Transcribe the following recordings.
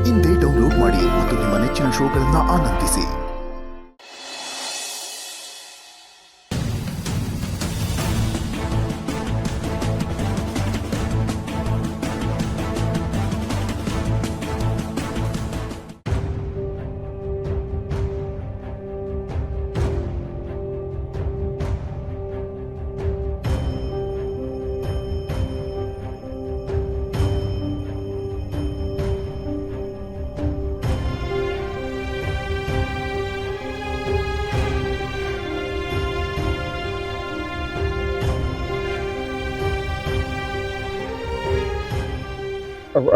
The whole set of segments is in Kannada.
ಇಂದೇ ಡೌನ್ಲೋಡ್ ಮಾಡಿ ಮತ್ತು ನಿಮ್ಮ ನೆಚ್ಚಿನ ಶೋಗಳನ್ನ ಆನಂದಿಸಿ. ಅವ್ವ,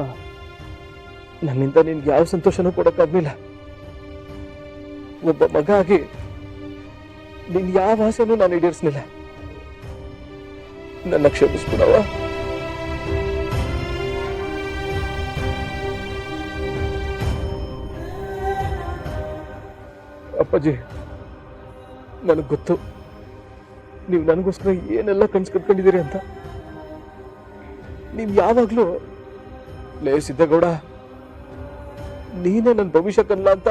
ನನ್ನಿಂದ ನಿನ್ಗೆ ಯಾವ ಸಂತೋಷನೂ ಕೊಡಕ್ಕಾಗ್ಲಿಲ್ಲ. ಒಬ್ಬ ಮಗ ಆಗಿ ನಿನ್ ಯಾವ ಆಸೆನೂ ನಾನು ಈಡೇರಿಸ್ಲಿಲ್ಲ. ನನ್ನ ಕ್ಷಮಿಸ್ಬಿಡವ್ವ. ಅಪ್ಪಾಜಿ, ನನಗ್ ಗೊತ್ತು ನೀವು ನನಗೋಸ್ಕರ ಏನೆಲ್ಲ ಕನ್ಸು ಕಟ್ಕೊಂಡಿದ್ದೀರಿ ಅಂತ. ನೀವು ಯಾವಾಗ್ಲೂ ಲೇ ಸಿದ್ದೇಗೌಡ, ನೀನೇ ನನ್ನ ಭವಿಷ್ಯ ಕಲ್ಲ ಅಂತ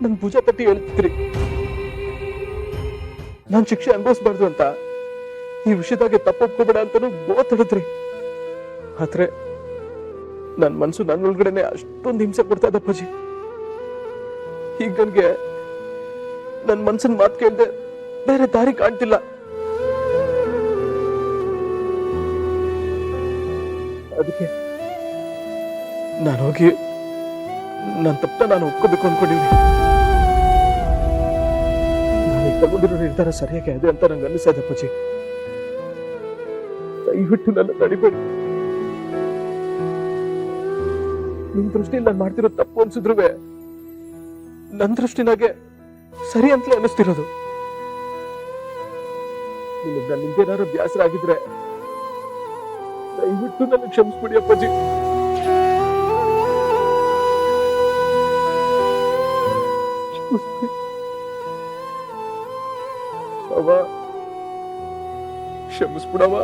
ನನ್ ಭುಜ ತಟ್ಟಿ ಹೇಳ್ತಿದ್ರಿ. ನಾನ್ ಶಿಕ್ಷೆ ಅನುಭವಿಸ್ಬಾರ್ದು ಅಂತ ಈ ವಿಷಯದಾಗೆ ತಪ್ಪೊಪ್ಕೋಬೇಡ ಅಂತಾನು ಗೋತಡಿದ್ರಿ. ಆದ್ರೆ ನನ್ ಮನ್ಸು ನನ್ನ ಒಳಗಡೆನೆ ಅಷ್ಟೊಂದು ಹಿಂಸೆ ಕೊಡ್ತಾ ಇದೆ ಅಪ್ಪಾಜಿ. ಈಗ ನನ್ಗೆ ನನ್ ಮನ್ಸಿನ ಮಾತು ಕೇಳ್ದೆ ಬೇರೆ ದಾರಿ ಕಾಣ್ತಿಲ್ಲ. ಅದಕ್ಕೆ ನಾನು ಹೋಗಿ ನನ್ನ ತಪ್ಪನ್ನ ನಾನು ಒಪ್ಕೋಬೇಕು ಅನ್ಕೊಂಡಿದ್ದೀನಿ. ನಾನು ತಗೊಂಡಿರೋ ನಿರ್ಧಾರ ಸರಿಯಾಗಿ ಇದೆ ಅಂತ ನಂಗೆ ಅನಿಸ್ತದೆ ಅಪ್ಪಾಜಿ. ದಯವಿಟ್ಟು ನನ್ನ ತಡಿಬೇಡಿ. ನಿಮ್ ದೃಷ್ಟಿಯಲ್ಲಿ ನಾನು ಮಾಡ್ತಿರೋ ತಪ್ಪು ಅನ್ಸಿದ್ರು ನನ್ನ ದೃಷ್ಟಿನಾಗೆ ಸರಿ ಅಂತಲೇ ಅನಿಸ್ತಿರೋದು. ನಿಮಗೆ ನನ್ನಿಂದೇನಾದ್ರು ಬೇಸರ ಆಗಿದ್ರೆ ದಯವಿಟ್ಟು ನನ್ನ ಕ್ಷಮಿಸ್ಬಿಡಿ ಅಪ್ಪಾಜಿ. ಕ್ಷಮಿಸ್ಬಿಡವ.